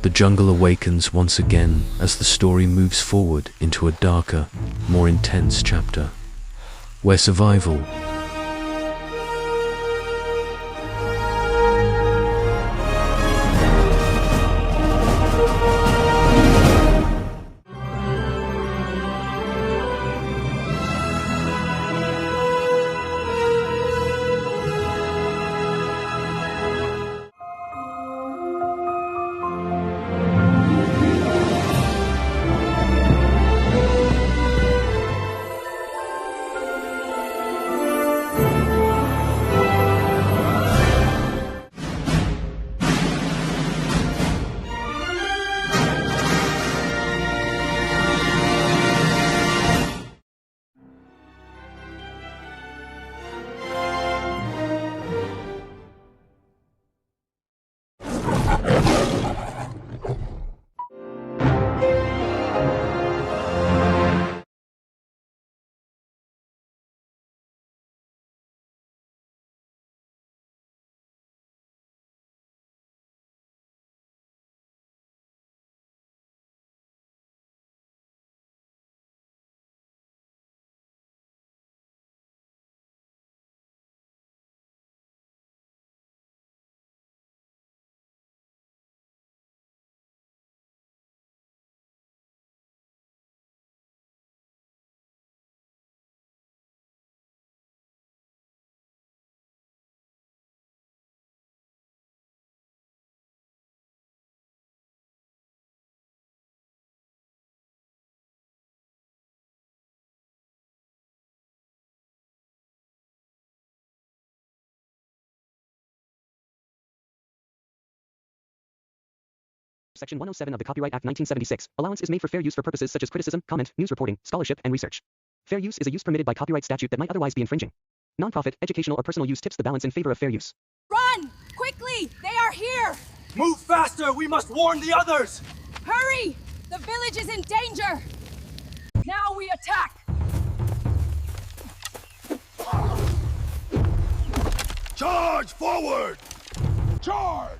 The jungle awakens once again as the story moves forward into a darker, more intense chapter, where survival Section 107 of the Copyright Act 1976, allowance is made for fair use for purposes such as criticism, comment, news reporting, scholarship, and research. Fair use is a use permitted by copyright statute that might otherwise be infringing. Nonprofit, educational, or personal use tips the balance in favor of fair use. Run! Quickly! They are here! Move faster! We must warn the others! Hurry! The village is in danger! Now we attack! Charge forward! Charge!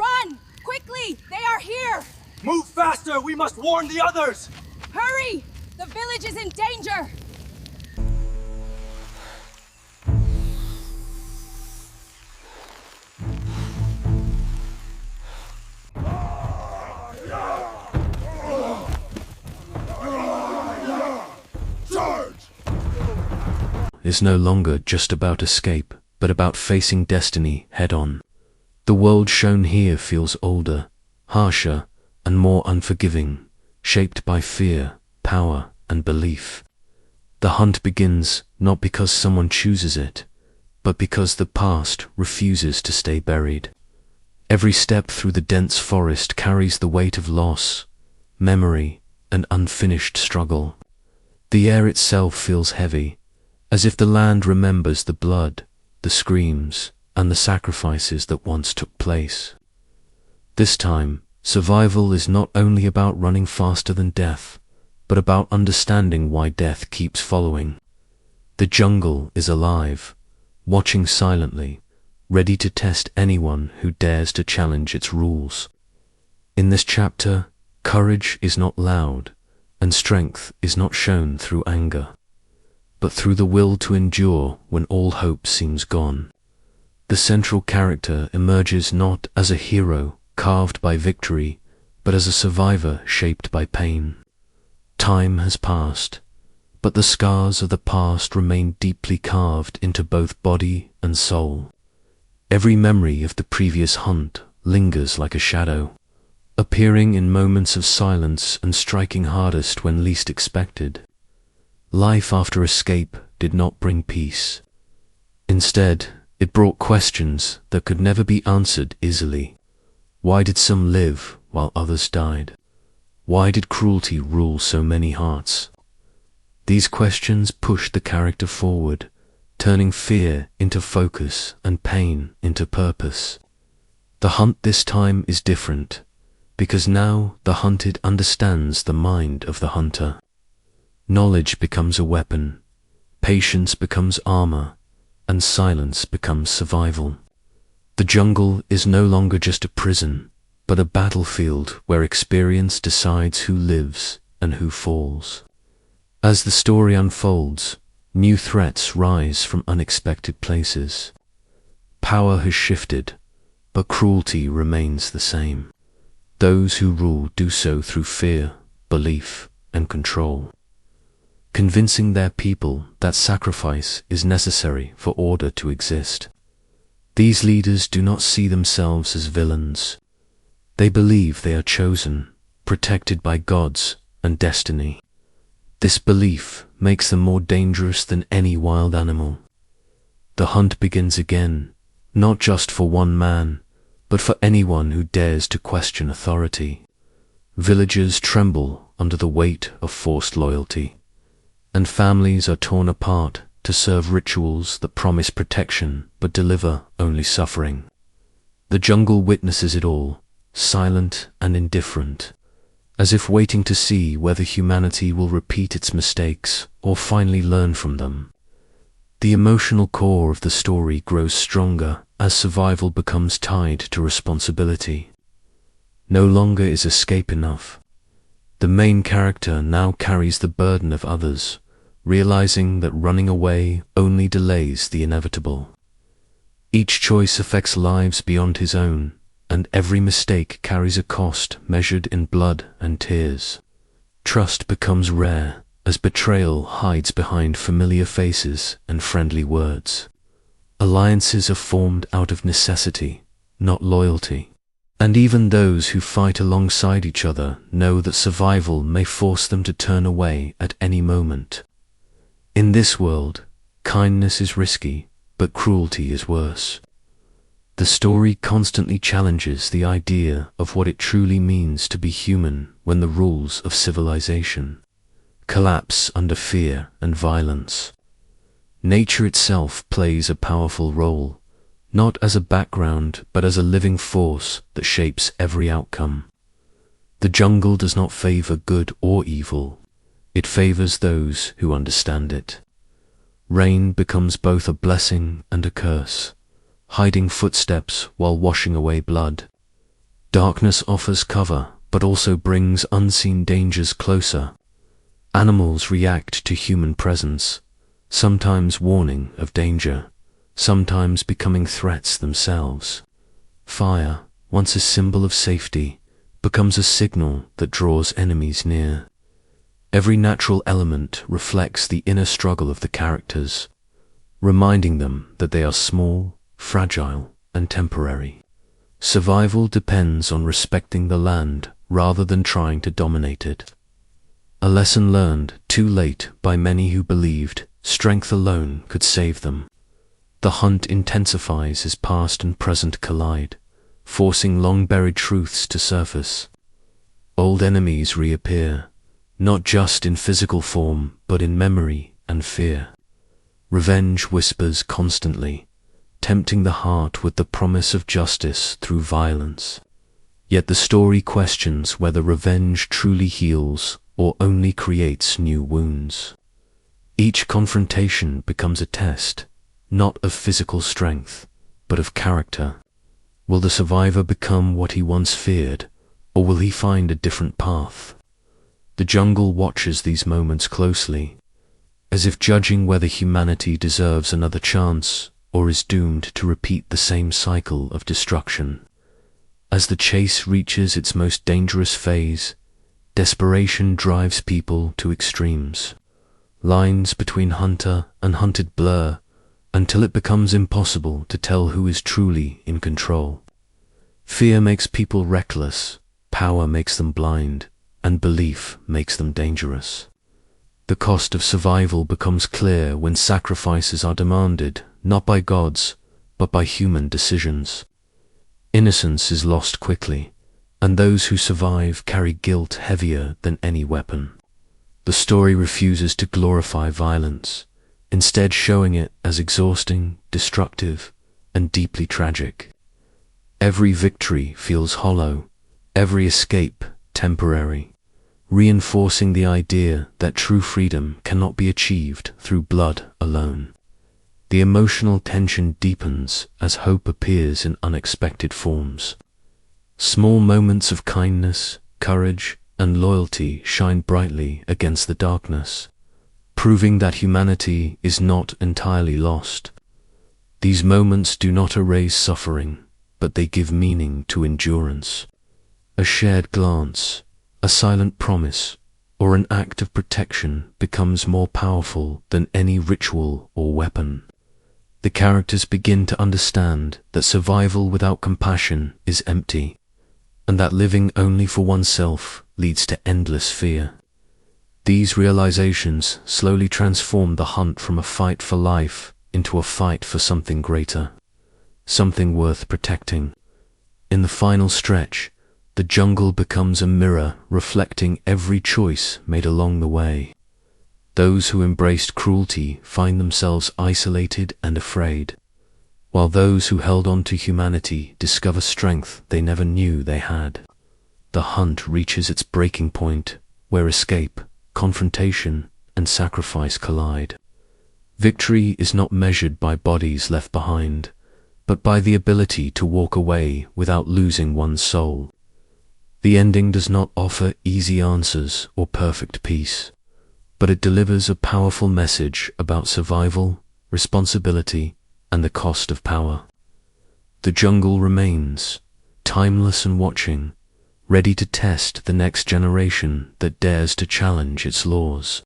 Run! Quickly! They are here! Move faster! We must warn the others! Hurry! The village is in danger! is no longer just about escape, but about facing destiny head-on. The world shown here feels older, harsher, and more unforgiving, shaped by fear, power, and belief. The hunt begins not because someone chooses it, but because the past refuses to stay buried. Every step through the dense forest carries the weight of loss, memory, and unfinished struggle. The air itself feels heavy, as if the land remembers the blood, the screams, and the sacrifices that once took place. This time, survival is not only about running faster than death, but about understanding why death keeps following. The jungle is alive, watching silently, ready to test anyone who dares to challenge its rules. In this chapter, courage is not loud, and strength is not shown through anger, but through the will to endure when all hope seems gone. The central character emerges not as a hero carved by victory, but as a survivor shaped by pain. Time has passed, but the scars of the past remain deeply carved into both body and soul. Every memory of the previous hunt lingers like a shadow, appearing in moments of silence and striking hardest when least expected. Life after escape did not bring peace. Instead, it brought questions that could never be answered easily. Why did some live while others died? Why did cruelty rule so many hearts? These questions pushed the character forward, turning fear into focus and pain into purpose. The hunt this time is different, because now the hunted understands the mind of the hunter. Knowledge becomes a weapon, patience becomes armor, and silence becomes survival. The jungle is no longer just a prison, but a battlefield where experience decides who lives and who falls. As the story unfolds, new threats rise from unexpected places. Power has shifted, but cruelty remains the same. Those who rule do so through fear, belief, and control, convincing their people that sacrifice is necessary for order to exist. These leaders do not see themselves as villains. They believe they are chosen, protected by gods and destiny. This belief makes them more dangerous than any wild animal. The hunt begins again, not just for one man, but for anyone who dares to question authority. Villagers tremble under the weight of forced loyalty, and families are torn apart to serve rituals that promise protection but deliver only suffering. The jungle witnesses it all, silent and indifferent, as if waiting to see whether humanity will repeat its mistakes or finally learn from them. The emotional core of the story grows stronger as survival becomes tied to responsibility. No longer is escape enough. The main character now carries the burden of others, realizing that running away only delays the inevitable. Each choice affects lives beyond his own, and every mistake carries a cost measured in blood and tears. Trust becomes rare as betrayal hides behind familiar faces and friendly words. Alliances are formed out of necessity, not loyalty. And even those who fight alongside each other know that survival may force them to turn away at any moment. In this world, kindness is risky, but cruelty is worse. The story constantly challenges the idea of what it truly means to be human when the rules of civilization collapse under fear and violence. Nature itself plays a powerful role, not as a background but as a living force that shapes every outcome. The jungle does not favor good or evil. It favors those who understand it. Rain becomes both a blessing and a curse, hiding footsteps while washing away blood. Darkness offers cover, but also brings unseen dangers closer. Animals react to human presence, sometimes warning of danger, sometimes becoming threats themselves. Fire, once a symbol of safety, becomes a signal that draws enemies near. Every natural element reflects the inner struggle of the characters, reminding them that they are small, fragile, and temporary. Survival depends on respecting the land rather than trying to dominate it. A lesson learned too late by many who believed strength alone could save them. The hunt intensifies as past and present collide, forcing long-buried truths to surface. Old enemies reappear, not just in physical form, but in memory and fear. Revenge whispers constantly, tempting the heart with the promise of justice through violence. Yet the story questions whether revenge truly heals or only creates new wounds. Each confrontation becomes a test, not of physical strength, but of character. Will the survivor become what he once feared, or will he find a different path? The jungle watches these moments closely, as if judging whether humanity deserves another chance or is doomed to repeat the same cycle of destruction. As the chase reaches its most dangerous phase, desperation drives people to extremes. Lines between hunter and hunted blur until it becomes impossible to tell who is truly in control. Fear makes people reckless, power makes them blind, and belief makes them dangerous. The cost of survival becomes clear when sacrifices are demanded, not by gods, but by human decisions. Innocence is lost quickly, and those who survive carry guilt heavier than any weapon. The story refuses to glorify violence, instead showing it as exhausting, destructive, and deeply tragic. Every victory feels hollow, every escape temporary, reinforcing the idea that true freedom cannot be achieved through blood alone. The emotional tension deepens as hope appears in unexpected forms. Small moments of kindness, courage, and loyalty shine brightly against the darkness, proving that humanity is not entirely lost. These moments do not erase suffering, but they give meaning to endurance. A shared glance, a silent promise, or an act of protection becomes more powerful than any ritual or weapon. The characters begin to understand that survival without compassion is empty, and that living only for oneself leads to endless fear. These realizations slowly transform the hunt from a fight for life into a fight for something greater, something worth protecting. In the final stretch, the jungle becomes a mirror reflecting every choice made along the way. Those who embraced cruelty find themselves isolated and afraid, while those who held on to humanity discover strength they never knew they had. The hunt reaches its breaking point, where escape, confrontation, and sacrifice collide. Victory is not measured by bodies left behind, but by the ability to walk away without losing one's soul. The ending does not offer easy answers or perfect peace, but it delivers a powerful message about survival, responsibility, and the cost of power. The jungle remains, timeless and watching, ready to test the next generation that dares to challenge its laws.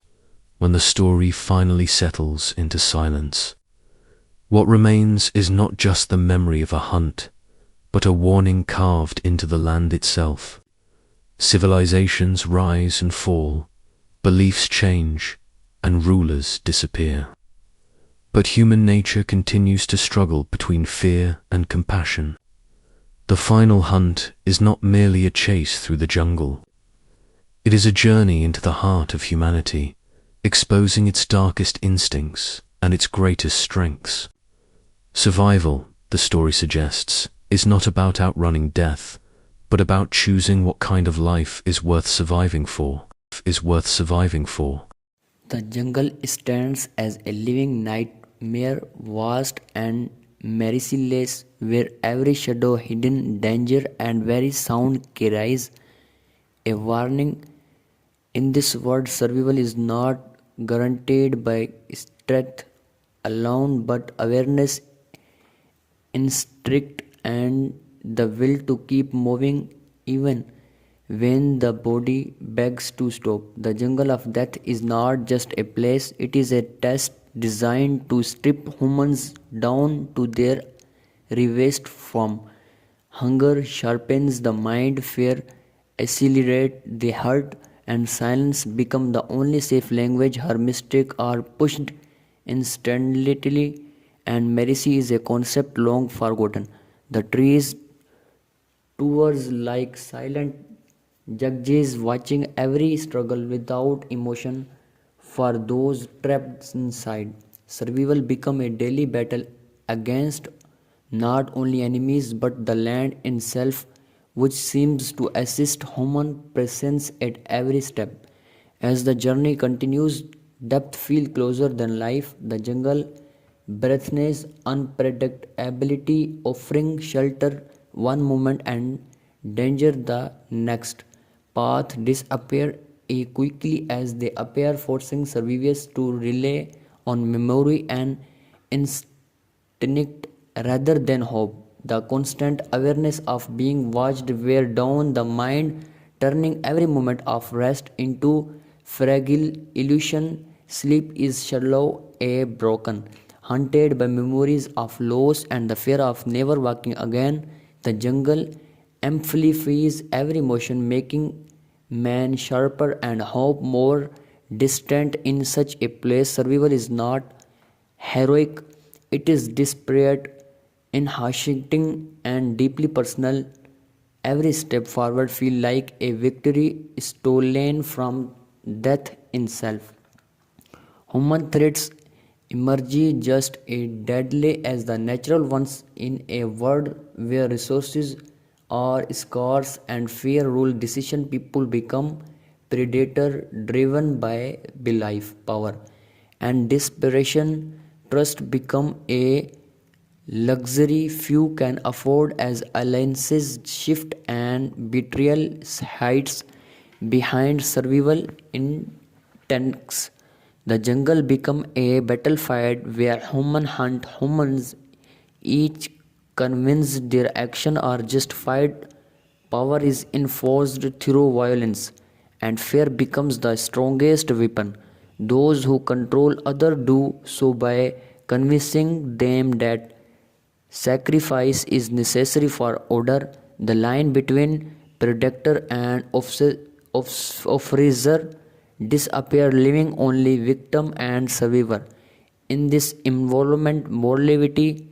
When the story finally settles into silence, what remains is not just the memory of a hunt, but a warning carved into the land itself. Civilizations rise and fall, beliefs change, and rulers disappear. But human nature continues to struggle between fear and compassion. The final hunt is not merely a chase through the jungle. It is a journey into the heart of humanity, exposing its darkest instincts and its greatest strengths. Survival, the story suggests, is not about outrunning death, but about choosing what kind of life is worth surviving for. The jungle stands as a living nightmare, vast and merciless, where every shadow, hidden danger, and very sound carries a warning. In this world, survival is not guaranteed by strength alone, but awareness, instinct, and the will to keep moving even when the body begs to stop. The jungle of death is not just a place, it is a test designed to strip humans down to their rarest form. Hunger sharpens the mind, fear accelerates the heart, and silence becomes the only safe language. Her mistakes are pushed instantly, and mercy is a concept long forgotten. The trees tours like silent judges watching every struggle without emotion. For those trapped inside, survival become a daily battle against not only enemies but the land itself, which seems to assist human presence at every step. As the journey continues, depth feels closer than life. The jungle breathless unpredictability, offering shelter one moment and danger the next. Path disappear quickly as they appear, forcing survivors to rely on memory and instinct rather than hope. The constant awareness of being watched wear down the mind, turning every moment of rest into fragile illusion. Sleep is shallow, a broken, haunted by memories of loss and the fear of never walking again. The jungle amplifies every emotion, making man sharper and hope more distant. In such a place, survival is not heroic, it is desperate, inhaunting, and deeply personal. Every step forward feels like a victory stolen from death itself. Human threats emerge just as deadly as the natural ones in a world where resources are scarce and fear rule decision. People become predator driven by belief, power, and desperation, trust become a luxury few can afford as alliances shift and betrayal hides behind survival instincts. The jungle become a battlefield where humans hunt humans, each convinced their actions are justified. Power is enforced through violence, and fear becomes the strongest weapon. Those who control others do so by convincing them that sacrifice is necessary for order. The line between predator and oppressor disappear, leaving only victim and survivor. In this environment, morality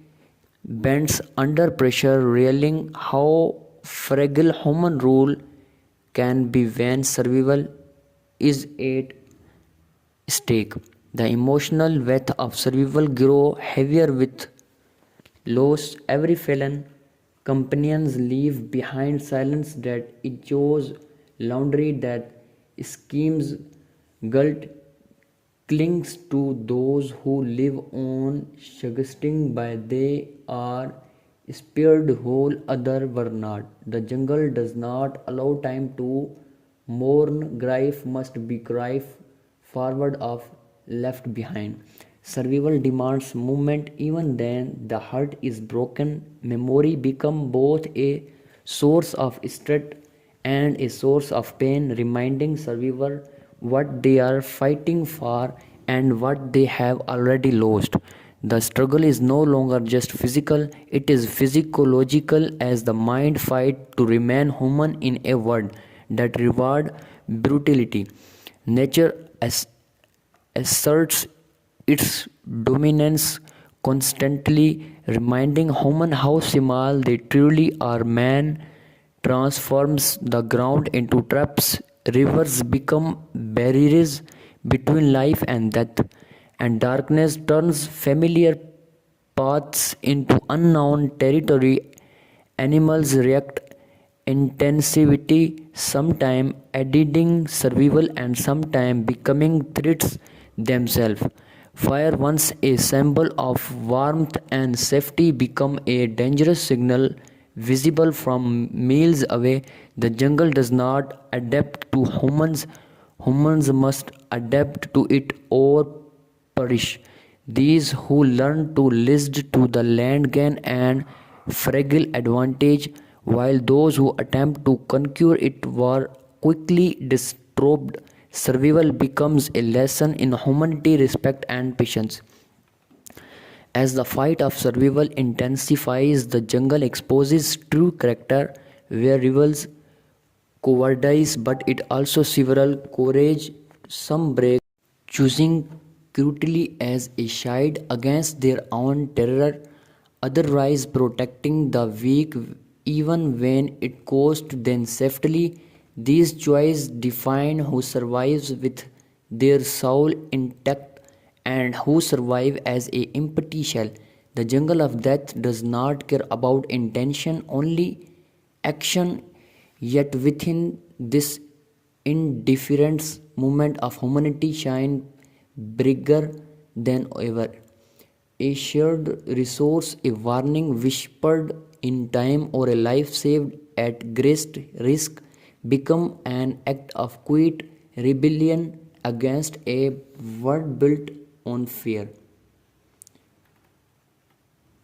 bends under pressure, revealing how fragile human rule can be when survival is at stake. The emotional weight of survival grows heavier with loss. Every fallen companions leave behind silence that echoes, laundry that schemes, guilt clings to those who live on, suggesting by they are spared whole other were not. The jungle does not allow time to mourn, grief must be cried forward of left behind. Survival demands movement even then the heart is broken. Memory become both a source of strength and a source of pain, reminding survivor what they are fighting for and what they have already lost. The struggle is no longer just physical, it is physiological as the mind fight to remain human in a world that reward brutality. Nature asserts its dominance, constantly reminding humans how small they truly are. Man transforms the ground into traps, rivers become barriers between life and death, and darkness turns familiar paths into unknown territory. Animals react intensivity, sometimes aiding survival and sometimes becoming threats themselves. Fire, once a symbol of warmth and safety, become a dangerous signal visible from miles away. The jungle does not adapt to humans, humans must adapt to it or perish. These who learn to list to the land gain an fragile advantage, while those who attempt to conquer it were quickly disturbed. Survival becomes a lesson in humanity, respect, and patience. As the fight of survival intensifies, the jungle exposes true character, where rebels cowardice, but it also several courage. Some break, choosing cruelty as a shield against their own terror, otherwise protecting the weak even when it cost them safely. These choices define who survives with their soul intact and who survive as a empty shell. The jungle of death does not care about intention, only action. Yet within this indifference, movement of humanity shine bigger than ever. A shared resource, a warning whispered in time, or a life saved at greatest risk become an act of quiet rebellion against a world built on fear.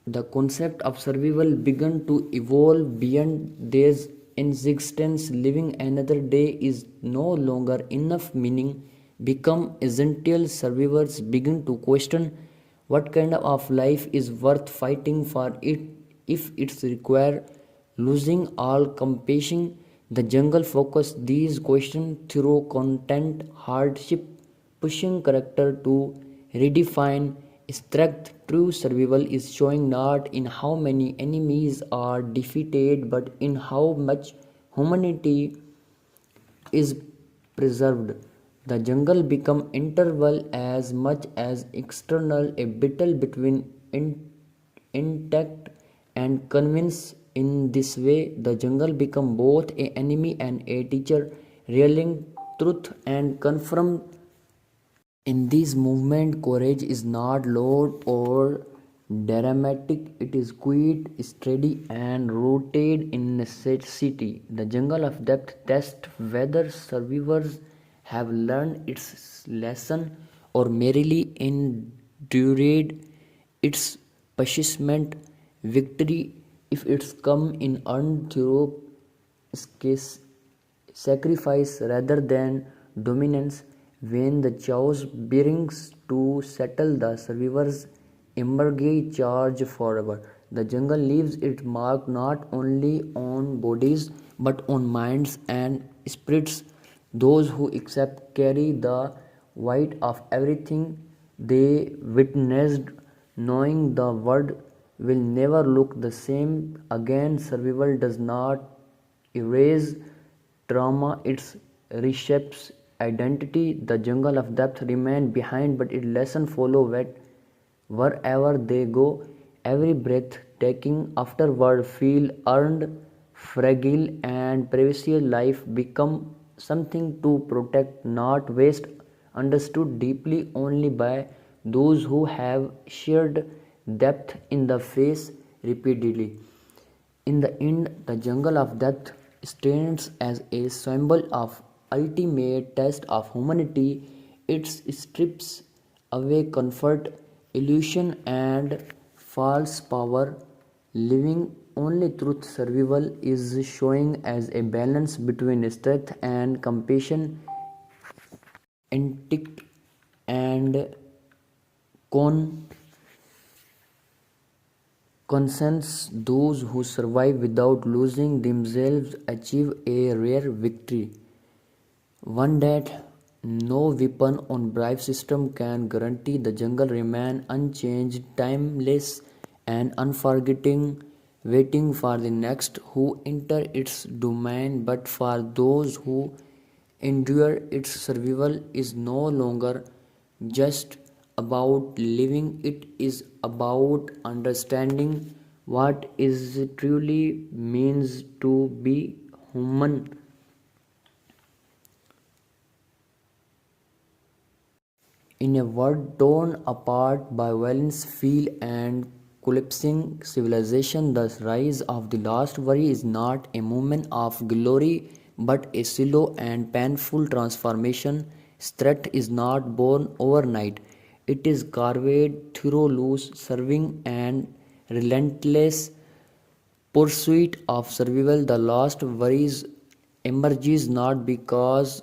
The concept of survival began to evolve beyond their existence. Living another day is no longer enough, meaning become essential. Survivors begin to question what kind of life is worth fighting for it if it's require losing all compassion. The jungle focused these questions through content, hardship, pushing character to redefine strength. True survival is showing not in how many enemies are defeated, but in how much humanity is preserved. The jungle become internal as much as external, a battle between intact and convince. In this way, the jungle become both an enemy and a teacher, revealing truth and confirm In this movement, courage is not loud or dramatic, it is quiet, steady, and rooted in necessity. The jungle of depth tests whether survivors have learned its lesson or merely endured its punishment. Victory, if it's come in earned through sacrifice rather than dominance. When the chaos brings to settle, the survivors emerge charge forever. The jungle leaves its mark not only on bodies but on minds and spirits. Those who accept carry the weight of everything they witnessed, knowing the world will never look the same again. Survival does not erase trauma, it reshapes identity. The jungle of depth remain behind, but its lesson follow wherever they go. Every breath taking afterward feel earned, fragile, and precious. Life become something to protect, not waste. Understood deeply only by those who have shared depth in the face repeatedly. In the end, the jungle of death stands as a symbol of ultimate test of humanity. It strips away comfort, illusion, and false power, leaving only truth. Survival is showing as a balance between strength and compassion, instinct and con conscience. Those who survive without losing themselves achieve a rare victory, one that no weapon on bribe system can guarantee. The jungle remain unchanged, timeless, and unforgetting, waiting for the next who enter its domain. But for those who endure, its survival is no longer just about living, it is about understanding what is truly means to be human. In a world torn apart by violence, fear, and collapsing civilization, the rise of the last worry is not a moment of glory but a slow and painful transformation. Strength is not born overnight, it is carved through loose serving and relentless pursuit of survival. The last worries emerges not because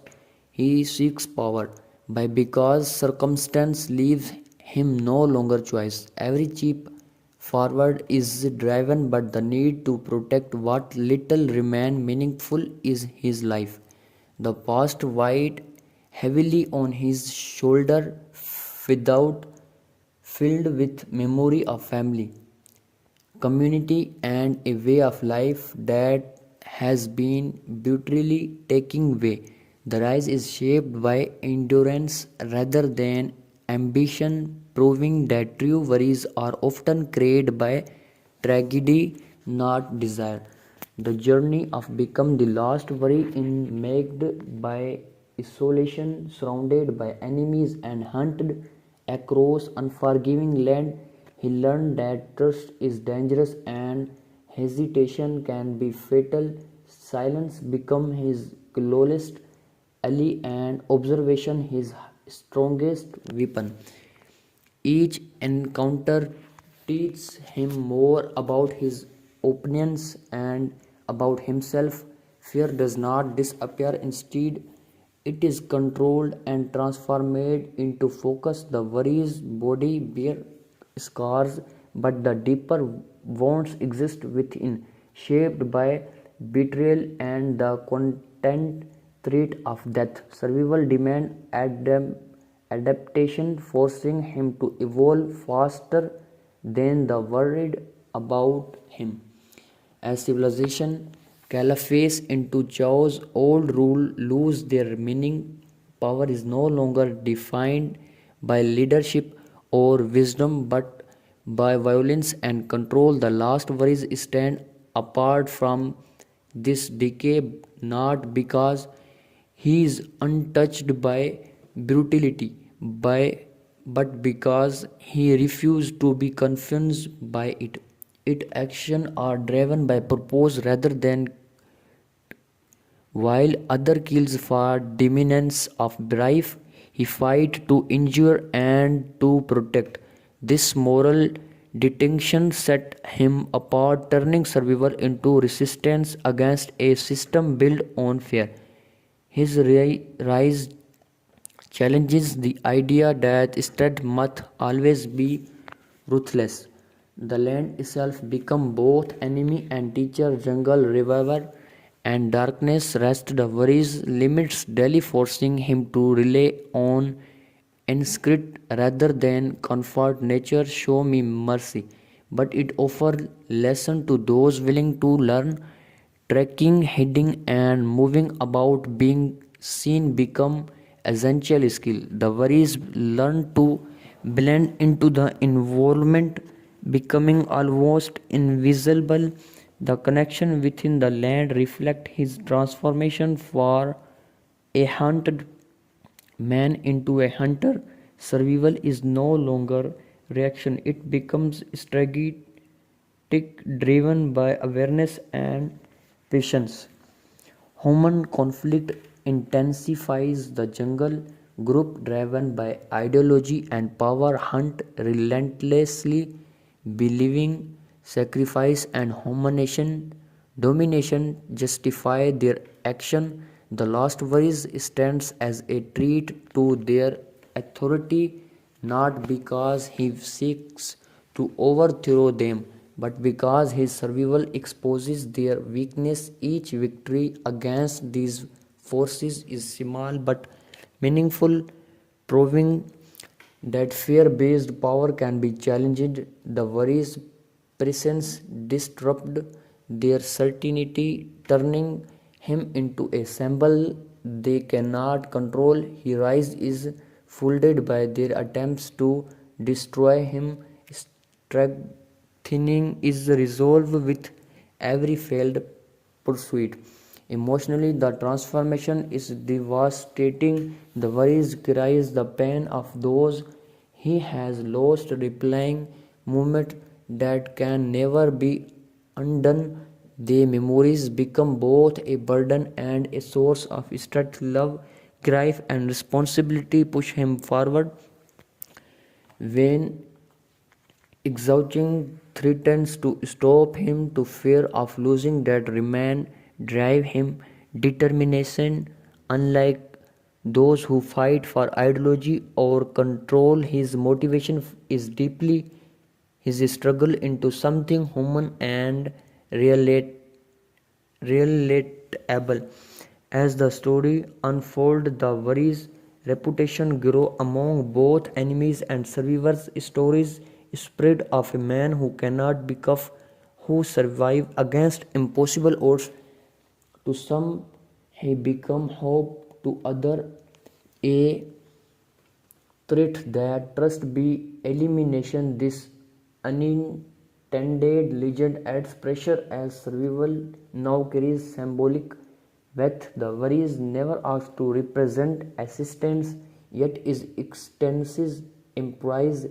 he seeks power, but because circumstance leaves him no longer choice. Every chip forward is driven but the need to protect what little remain meaningful is his life. The past weighed heavily on his shoulder without filled with memory of family, community, and a way of life that has been brutally taken away. The rise is shaped by endurance rather than ambition, proving that true worries are often created by tragedy, not desire. The journey of become the last worry in marked by isolation, surrounded by enemies, and hunted across unforgiving land. He learned that trust is dangerous and hesitation can be fatal. Silence became his closest ally and observation his strongest weapon. Each encounter teaches him more about his opinions and about himself. Fear does not disappear, instead, it is controlled and transformed into focus. The worries body bear scars, but the deeper wounds exist within, shaped by betrayal and the constant threat of death. Survival demand adaptation, forcing him to evolve faster than the world about him. As civilization caliphs into chaos, old rules lose their meaning. Power is no longer defined by leadership or wisdom but by violence and control. The last worries stand apart from this decay not because he is untouched by brutality but because he refused to be confused by it. Its actions are driven by purpose rather than while other kills for dominance of life, he fights to injure and to protect. This moral distinction set him apart, turning survival into resistance against a system built on fear. His rise challenges the idea that strength must always be ruthless. The land itself becomes both enemy and teacher, jungle, reviver, and darkness rest the worries limits daily, forcing him to rely on instinct rather than comfort. Nature show me mercy, but it offers lesson to those willing to learn. Trekking, hiding, and moving about, being seen become essential skill. The worries learn to blend into the environment, becoming almost invisible. The connection within the land reflect his transformation for a hunted man into a hunter. Survival is no longer reaction; it becomes strategic, driven by awareness and patience. Human conflict intensifies. The jungle group driven by ideology and power hunt relentlessly, believing sacrifice and domination justify their action. The last worries stands as a treat to their authority, not because he seeks to overthrow them, but because his survival exposes their weakness. Each victory against these forces is small but meaningful, proving that fear based power can be challenged. The worries presence disrupt their certainty, turning him into a symbol they cannot control. He rise is folded by their attempts to destroy him. Strengthening is resolved with every failed pursuit. Emotionally, the transformation is devastating. The worries carries the pain of those he has lost, replaying moments that can never be undone. The memories become both a burden and a source of strength. Love, grief, and responsibility push him forward. When exhaustion threatens to stop him, to fear of losing that remain drive him. Determination, unlike those who fight for ideology or control, his motivation is deeply his struggle into something human and relatable. As the story unfolds, the worries reputation grow among both enemies and survivors. Stories spread of a man who cannot be cuffed, who survive against impossible odds. To some, he become hope; to other, a threat that trust be elimination. This unintended legend adds pressure as survival now carries symbolic weight. The worries never asked to represent assistance, yet is extensive emprise.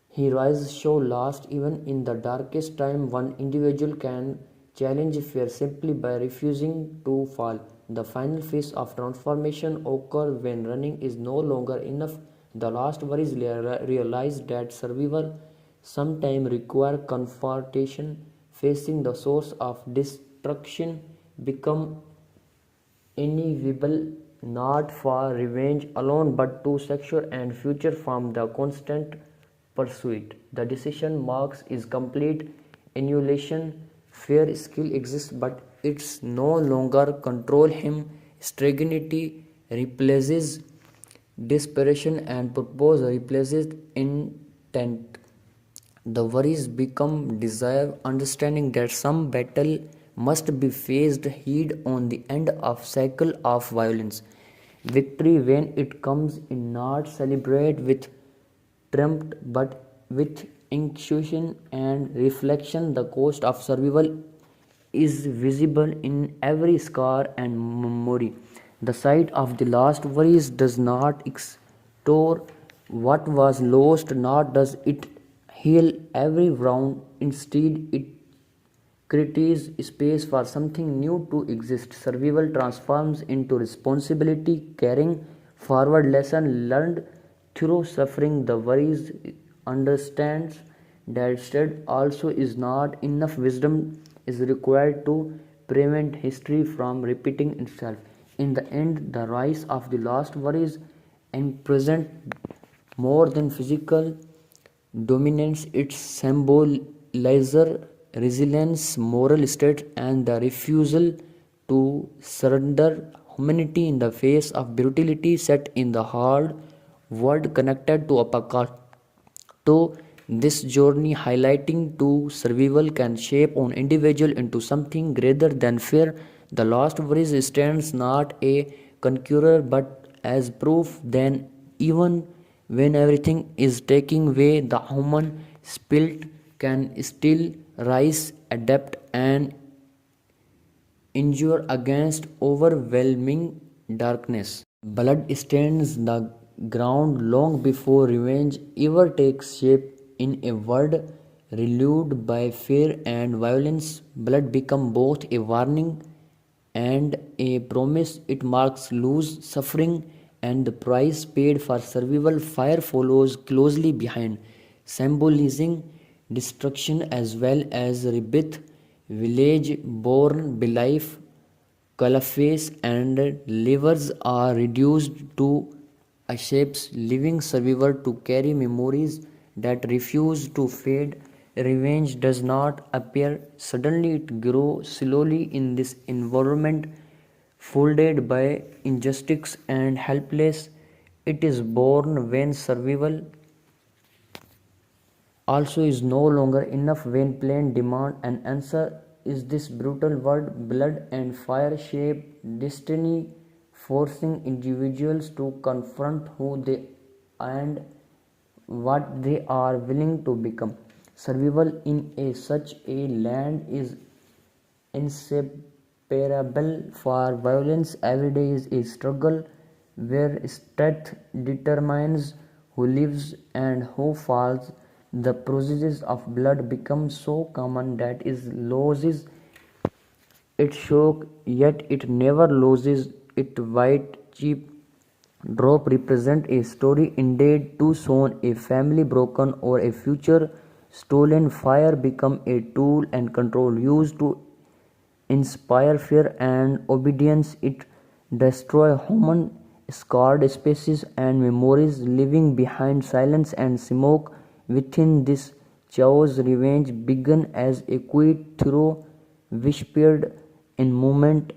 He rises so last even in the darkest time. One individual can challenge fear simply by refusing to fall. The final phase of transformation occurs when running is no longer enough. The last worries realize that survival sometimes require confrontation, facing the source of destruction become inevitable, not for revenge alone but to secure and future from the constant pursuit. The decision marks is complete annihilation. Fear still exists, but it's no longer control him. Stagnity replaces desperation and purpose replaces intent. The worries become desire, understanding that some battle must be faced head on the end of cycle of violence. Victory, when it comes, is not celebrated with triumph but with intuition and reflection. The cost of survival is visible in every scar and memory. The sight of the last worries does not extort restore what was lost, nor does it heal every wound. Instead, it creates space for something new to exist. Survival transforms into responsibility, carrying forward lesson learned through suffering. The worries understands that state also is not enough. Wisdom is required to prevent history from repeating itself. In the end, the rise of the lost worries and present more than physical dominance. It symbolizes resilience, moral state, and the refusal to surrender. Humanity in the face of brutality set in the hard world connected to Apocalypto. This journey highlighting to survival can shape an individual into something greater than fear. The lost worries stands not a conqueror but as proof that even when everything is taking away, the human spirit can still rise, adapt, and endure against overwhelming darkness. Blood stains the ground long before revenge ever takes shape. In a world ruled by fear and violence, blood becomes both a warning and a promise. It marks loss, suffering, and the price paid for survival. Fire follows closely behind, symbolizing destruction as well as rebirth. Village born belief, calaface, and livers are reduced to ashes, leaving survivor to carry memories that refuse to fade. Revenge does not appear suddenly, it grows slowly in this environment, folded by injustice and helpless. It is born when survival also is no longer enough, when plain demand an answer. Is this brutal world, blood and fire shape destiny, forcing individuals to confront who they and what they are willing to become. Survival in such a land is inseparable for violence. Every day is a struggle where strength determines who lives and who falls. The processes of blood become so common that it loses its shock, yet it never loses its white cheap drop represent a story ended too soon, a family broken, or a future stolen. Fire become a tool and control used to inspire fear and obedience. It destroy human scarred spaces and memories, leaving behind silence and smoke. Within this chaos, revenge began as a quiet through whispered in moment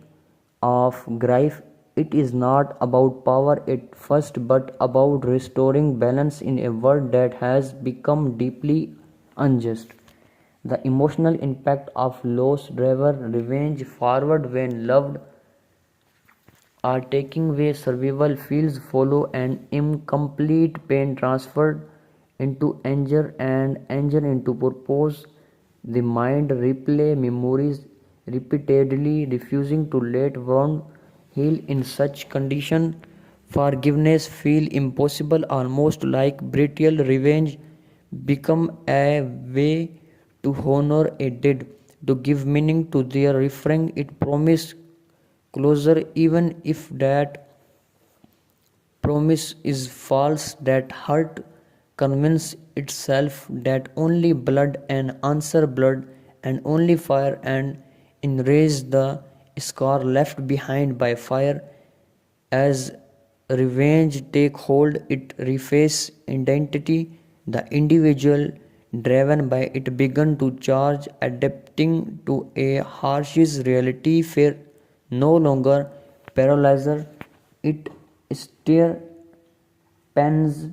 of grief. It is not about power at first, but about restoring balance in a world that has become deeply unjust. The emotional impact of loss driver revenge forward when loved are taking away. Survival feels follow and incomplete, pain transferred into anger and anger into purpose. The mind replay memories repeatedly, refusing to let wound heal. In such condition, forgiveness feel impossible, almost like brutal revenge become a way to honor a dead, to give meaning to their refrain. It promise closure even if that promise is false. That hurt convince itself that only blood and answer blood and only fire and erase the scar left behind by fire. As revenge take hold, it refaces identity. The individual driven by it began to charge, adapting to a harshest reality. Fear no longer paralyzer, it stir pens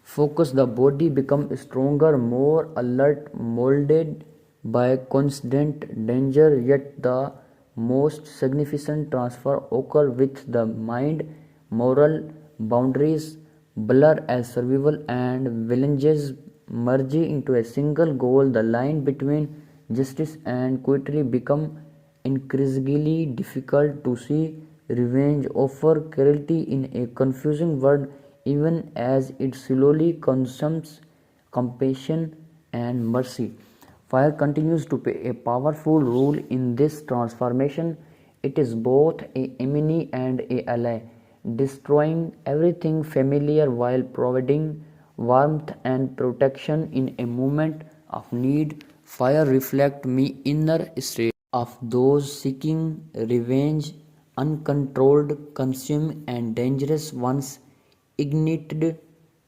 focus. The body becomes stronger, more alert, molded by constant danger. Yet the most significant transfer occur with the mind. Moral boundaries blur as survival and villages merge into a single goal. The line between justice and cruelty become increasingly difficult to see. Revenge offers clarity in a confusing world even as it slowly consumes compassion and mercy. Fire continues to play a powerful role in this transformation. It is both a enemy and a ally, destroying everything familiar while providing warmth and protection in a moment of need. Fire reflects me inner state of those seeking revenge, uncontrolled, consumed, and dangerous. Once ignited,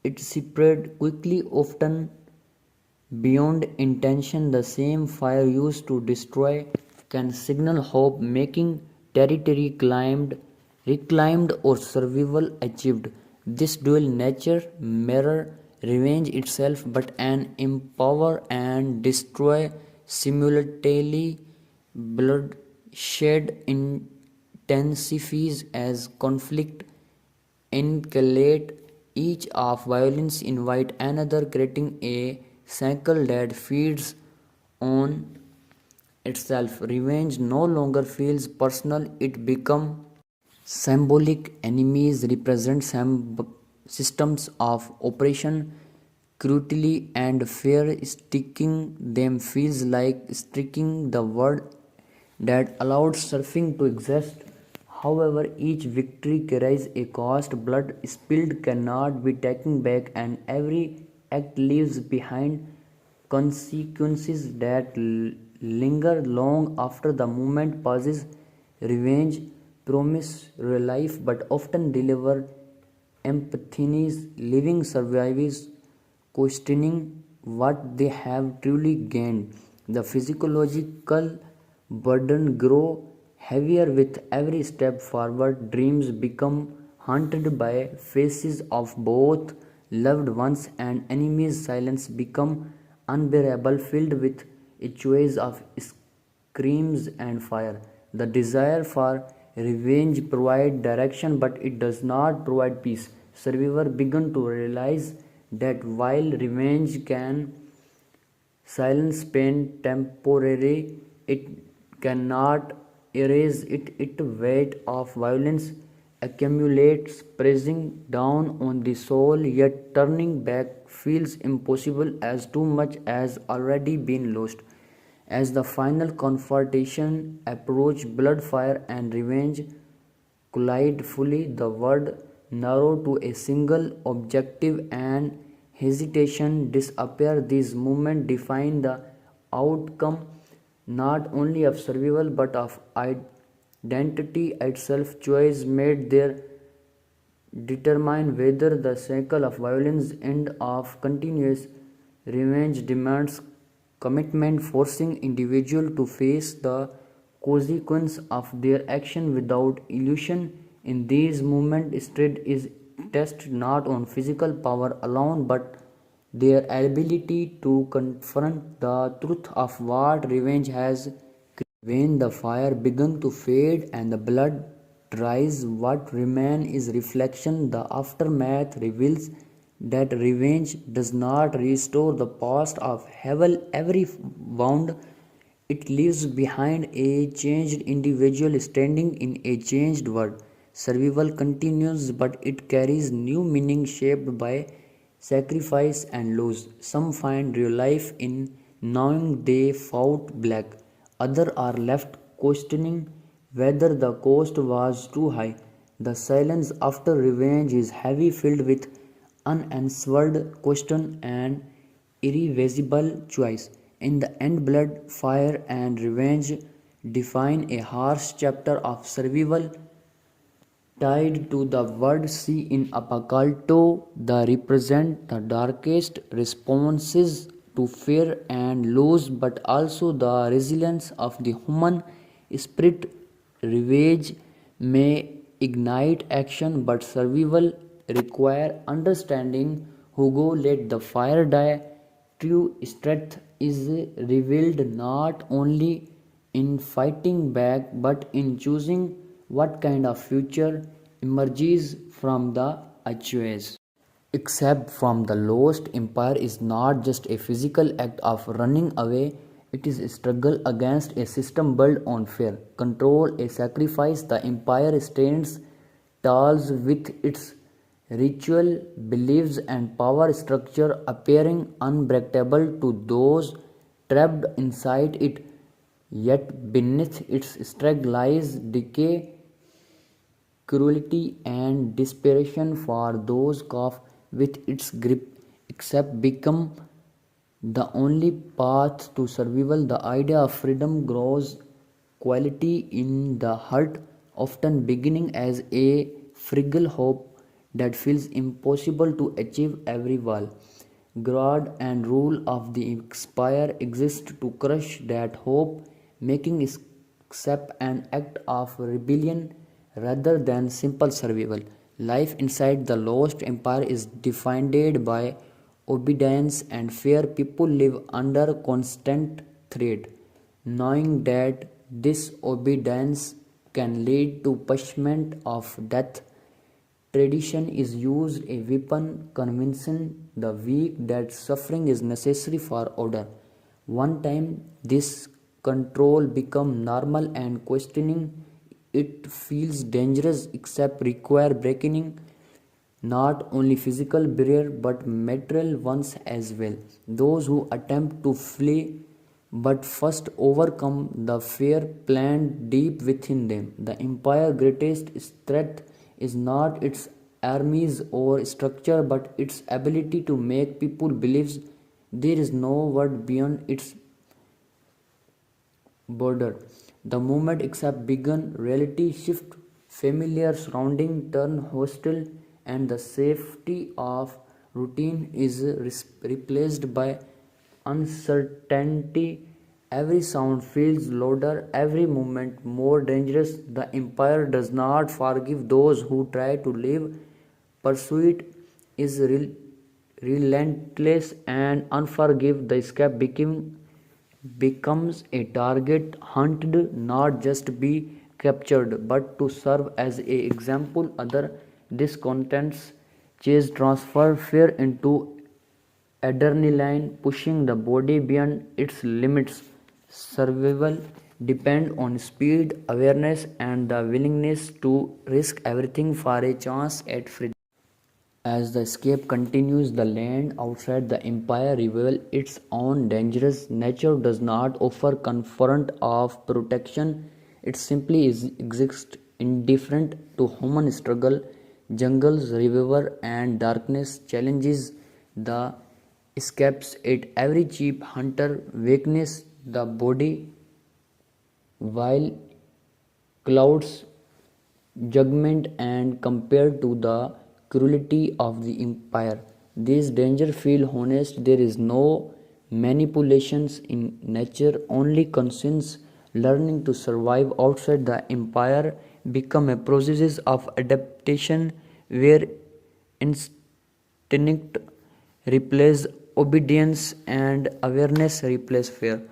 it spread quickly, often beyond intention. The same fire used to destroy can signal hope, making territory reclaimed, or survival achieved. This dual nature mirror revenge itself, but an empower and destroy simultaneously. Bloodshed intensifies as conflict escalate. Each of violence invite another, creating a cycle that feeds on itself. Revenge no longer feels personal, it becomes symbolic. Enemies represent systems of oppression, cruelty, and fear. Sticking them feels like striking the world that allowed surfing to exist. However, each victory carries a cost. Blood spilled cannot be taken back, and every act leaves behind consequences that linger long after the moment passes. Revenge promise relief but often deliver empathies, leaving survivors questioning what they have truly gained. The physiological burden grow heavier with every step forward. Dreams become haunted by faces of both loved ones and enemies. Silence become unbearable, filled with echoes of screams and fire. The desire for revenge provides direction, but it does not provide peace. Survivors begin to realize that while revenge can silence pain temporarily, it cannot erase it. Its weight of violence accumulates, pressing down on the soul, yet turning back feels impossible as too much has already been lost. As the final confrontation approaches, blood, fire, and revenge collide fully. The world narrow to a single objective, and hesitation disappear. These moments define the outcome not only of survival but of identity itself. Choice made there determine whether the cycle of violence ends of continuous. Revenge demands commitment, forcing individuals to face the consequence of their action without illusion. In these moments, strength is tested not on physical power alone but their ability to confront the truth of what revenge has created. When the fire begins to fade and the blood dries, what remains is reflection. The aftermath reveals that revenge does not restore the past of every wound. It leaves behind a changed individual standing in a changed world. Survival continues, but it carries new meaning shaped by sacrifice and loss. Some find real life in knowing they fought black. Others are left questioning whether the cost was too high. The silence after revenge is heavy, filled with unanswered question and irreversible choice. In the end, blood, fire, and revenge define a harsh chapter of survival tied to the word sea in Apocalypto. They represent the darkest responses to fear and loss, but also the resilience of the human spirit. Revenge may ignite action, but survival require understanding. Hugo let the fire die. True strength is revealed not only in fighting back but in choosing what kind of future emerges from the ashes. Except from the lost empire is not just a physical act of running away, It is a struggle against a system built on fear, control, a sacrifice. The empire stands tall with its ritual, beliefs, and power structure appearing unbreakable to those trapped inside it. Yet beneath its strength lies decay, cruelty, and desperation for those caught with its grip. Except become the only path to survival. The idea of freedom grows quality in the heart, often beginning as a fragile hope that feels impossible to achieve. Every wall, guard, and rule of the empire exist to crush that hope, making escape an act of rebellion rather than simple survival. Life inside the lost empire is defined by obedience and fear. People live under constant threat, knowing that disobedience can lead to punishment of death. Tradition is used a weapon, convincing the weak that suffering is necessary for order. One time this control becomes normal and questioning it feels dangerous, except require breaking not only physical barrier but material ones as well. Those who attempt to flee but first overcome the fear planted deep within them. The empire's greatest strength is not its armies or structure but its ability to make people believe there is no world beyond its border. The moment except begun, reality shift, familiar surrounding turn hostile, and the safety of routine is replaced by uncertainty. Every sound feels louder, every moment more dangerous. The empire does not forgive those who try to live. Pursuit is relentless and unforgiving. The escape becomes a target hunted not just be captured but to serve as a example other. Discontents chase transfer fear into adrenaline, pushing the body beyond its limits. Survival depends on speed, awareness, and the willingness to risk everything for a chance at freedom. As the escape continues, the land outside the empire reveals its own dangers. Nature does not offer comfort of protection, it simply exists indifferent to human struggle. Jungles, river, and darkness challenges the escapes at every cheap hunter weakness the body, while clouds judgment and compared to the cruelty of the empire. These dangers feel honest. There is no manipulations in nature, only conscience. Learning to survive outside the empire become a process of adaptation where instinct replaces obedience and awareness replaces fear.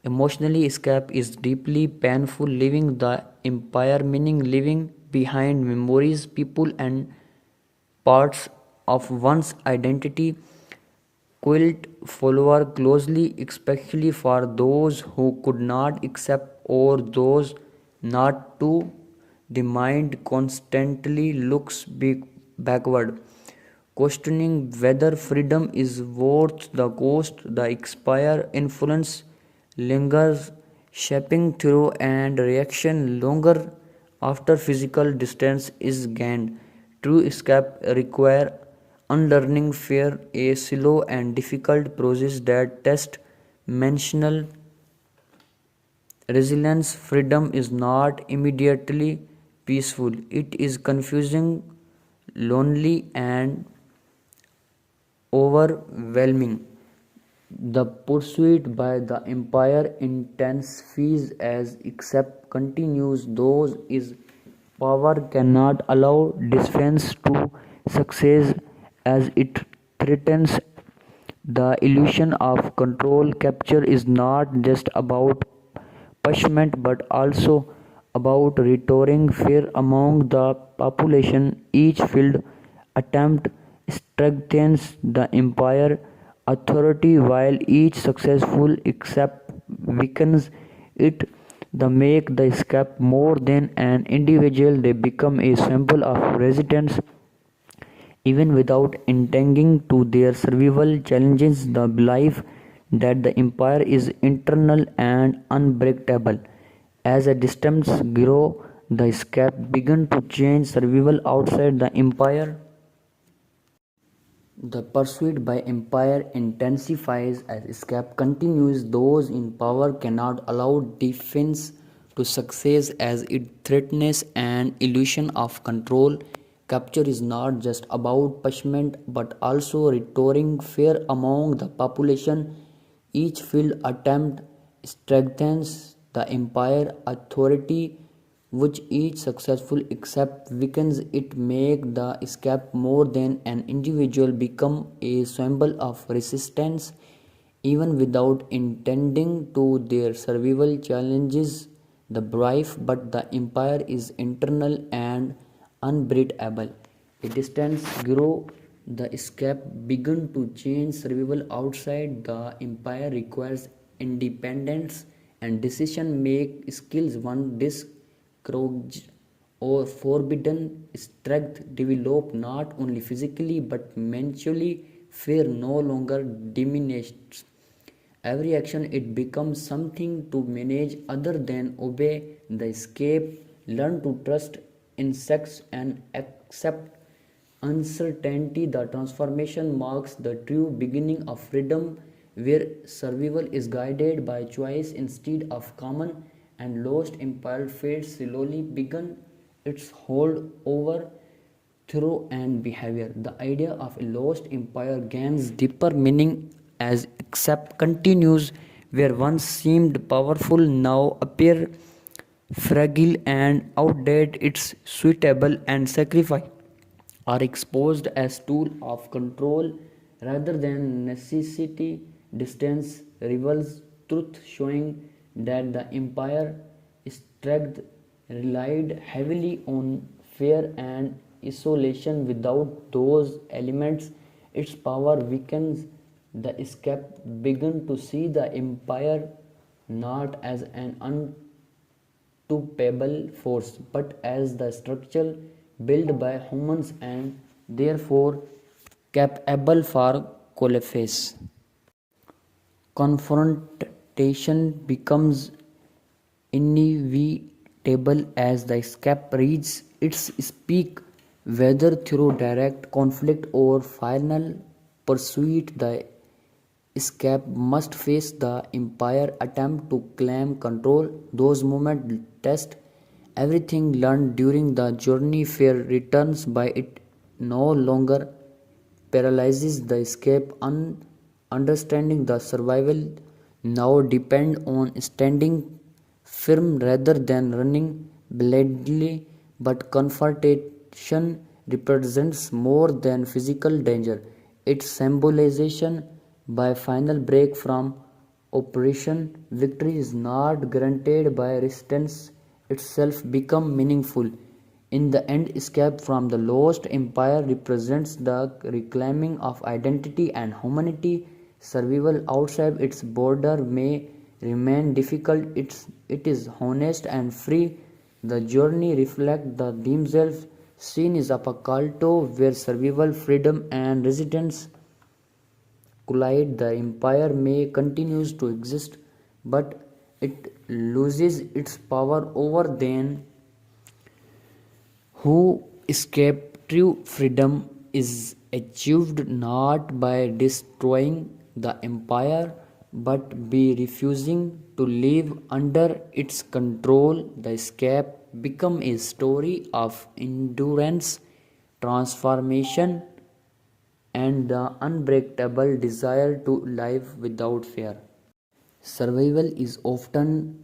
Emotionally, escape is deeply painful. Leaving the empire meaning leaving behind memories, people, and parts of one's identity. Cult follower closely, especially for those who could not accept or those not to. The mind constantly looks backward, questioning whether freedom is worth the cost. The expire influence lingers, shaping through and reaction longer after physical distance is gained. True escape require unlearning fear, a slow and difficult process that tests mental resilience. Freedom is not immediately peaceful. It is confusing, lonely, and overwhelming. The pursuit by the empire intensifies as except continues. Those is power cannot allow defense to success as it threatens the illusion of control. Capture is not just about punishment but also about restoring fear among the population. Each failed attempt strengthens the empire authority while each successful except weakens it. They make the escape more than an individual, they become a symbol of resistance. Even without intending to their survival challenges the belief that the empire is eternal and unbreakable. As a distance grew, the escape began to change survival outside the empire. The pursuit by empire intensifies as escape continues. Those in power cannot allow defense to success as it threatens an illusion of control. Capture is not just about punishment but also restoring fear among the population. Each failed attempt strengthens the empire authority, which each successful escape weakens it. Make the escape more than an individual become a symbol of resistance. Even without intending to their survival challenges the brief, but the empire is internal and unbeatable. A distance grew, the escape began to change survival outside the empire requires independence and decision make skills. One discouraged or forbidden strength develop not only physically but mentally. Fear no longer diminishes every action, it becomes something to manage other than obey. The escape learn to trust insects and accept uncertainty. The transformation marks the true beginning of freedom, where survival is guided by choice instead of command, and lost empire fades slowly begun its hold over through and behavior. The idea of a lost empire gains deeper meaning as accept continues, where once seemed powerful now appear fragile and outdated. Its suitable and sacrifice are exposed as tool of control rather than necessity. Distance reveals truth, showing that the empire strength relied heavily on fear and isolation. Without those elements, its power weakens. The escape began to see the empire not as an unstoppable force, but as the structure built by humans and therefore capable for collapse. Confrontation becomes inevitable as the escape reaches its peak, whether through direct conflict or final pursuit. The escape must face the empire attempt to claim control. Those moments test everything learned during the journey. Fear returns by it no longer paralyzes the escape. Understanding the survival now depend on standing firm rather than running blindly. But confrontation represents more than physical danger. Its symbolization by final break from oppression. Victory is not granted by resistance itself become meaningful. In the end, escape from the lost empire represents the reclaiming of identity and humanity. Survival outside its border may remain difficult. It is honest and free. The journey reflects the themselves. Seen is Apocalypto, where survival, freedom, and resistance collide. The empire may continue to exist, but it loses its power over them who escape. True freedom is achieved not by destroying the empire but by refusing to live under its control. The escape become a story of endurance, transformation, and the unbreakable desire to live without fear. Survival is often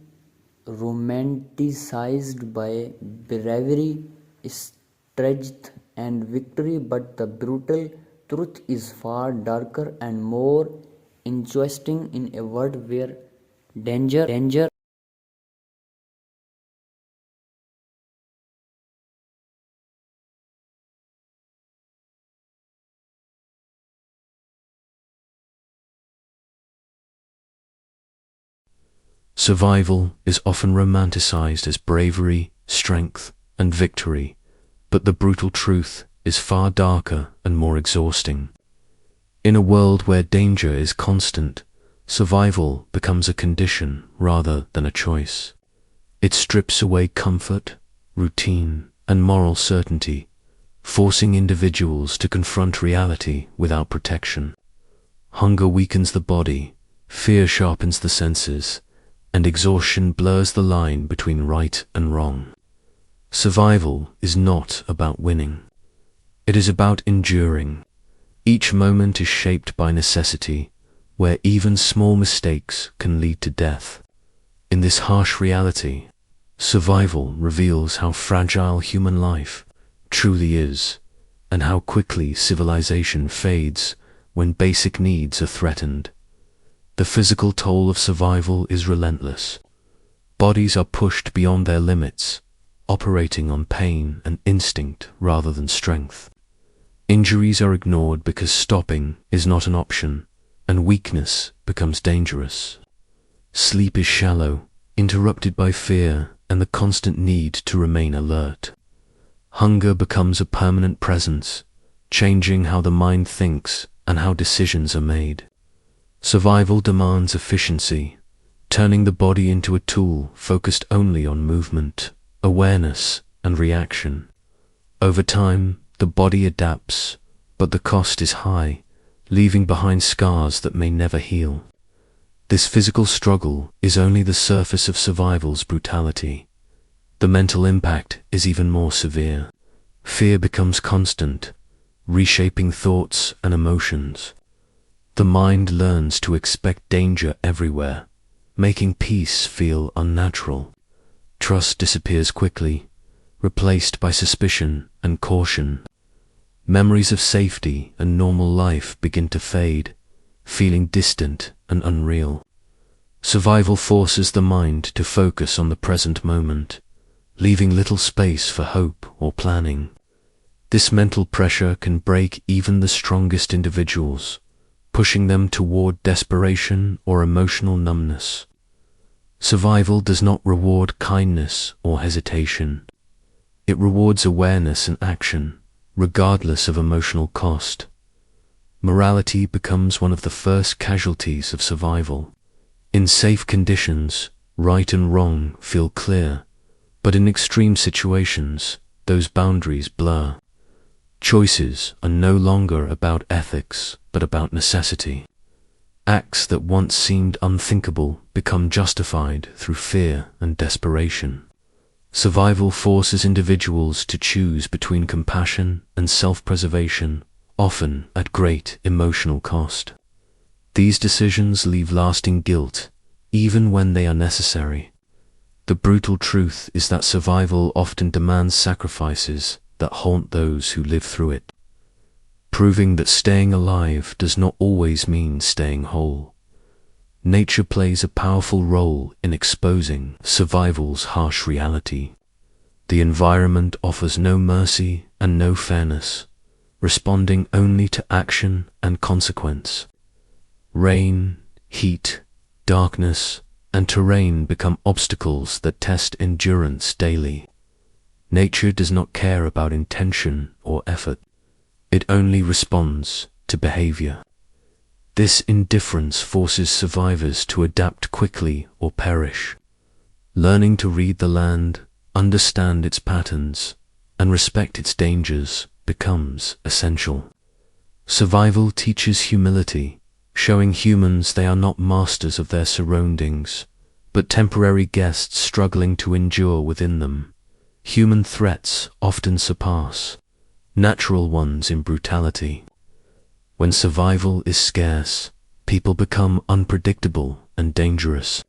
romanticized by bravery, strength, and victory, but the brutal truth is far darker and more interesting. In a world where danger Survival is often romanticized as bravery, strength, and victory, but the brutal truth is far darker and more exhausting. In a world where danger is constant, survival becomes a condition rather than a choice. It strips away comfort, routine, and moral certainty, forcing individuals to confront reality without protection. Hunger weakens the body, fear sharpens the senses, and exhaustion blurs the line between right and wrong. Survival is not about winning. It is about enduring. Each moment is shaped by necessity, where even small mistakes can lead to death. In this harsh reality, survival reveals how fragile human life truly is, and how quickly civilization fades when basic needs are threatened. The physical toll of survival is relentless. Bodies are pushed beyond their limits, operating on pain and instinct rather than strength. Injuries are ignored because stopping is not an option, and weakness becomes dangerous. Sleep is shallow, interrupted by fear and the constant need to remain alert. Hunger becomes a permanent presence, changing how the mind thinks and how decisions are made. Survival demands efficiency, turning the body into a tool focused only on movement, awareness, and reaction. Over time, the body adapts, but the cost is high, leaving behind scars that may never heal. This physical struggle is only the surface of survival's brutality. The mental impact is even more severe. Fear becomes constant, reshaping thoughts and emotions. The mind learns to expect danger everywhere, making peace feel unnatural. Trust disappears quickly, replaced by suspicion and caution. Memories of safety and normal life begin to fade, feeling distant and unreal. Survival forces the mind to focus on the present moment, leaving little space for hope or planning. This mental pressure can break even the strongest individuals, pushing them toward desperation or emotional numbness. Survival does not reward kindness or hesitation. It rewards awareness and action, regardless of emotional cost. Morality becomes one of the first casualties of survival. In safe conditions, right and wrong feel clear, but in extreme situations, those boundaries blur. Choices are no longer about ethics, but about necessity. Acts that once seemed unthinkable become justified through fear and desperation. Survival forces individuals to choose between compassion and self-preservation, often at great emotional cost. These decisions leave lasting guilt, even when they are necessary. The brutal truth is that survival often demands sacrifices that haunt those who live through it, proving that staying alive does not always mean staying whole. Nature plays a powerful role in exposing survival's harsh reality. The environment offers no mercy and no fairness, responding only to action and consequence. Rain, heat, darkness, and terrain become obstacles that test endurance daily. Nature does not care about intention or effort. It only responds to behavior. This indifference forces survivors to adapt quickly or perish. Learning to read the land, understand its patterns, and respect its dangers becomes essential. Survival teaches humility, showing humans they are not masters of their surroundings, but temporary guests struggling to endure within them. Human threats often surpass natural ones in brutality. When survival is scarce, people become unpredictable and dangerous.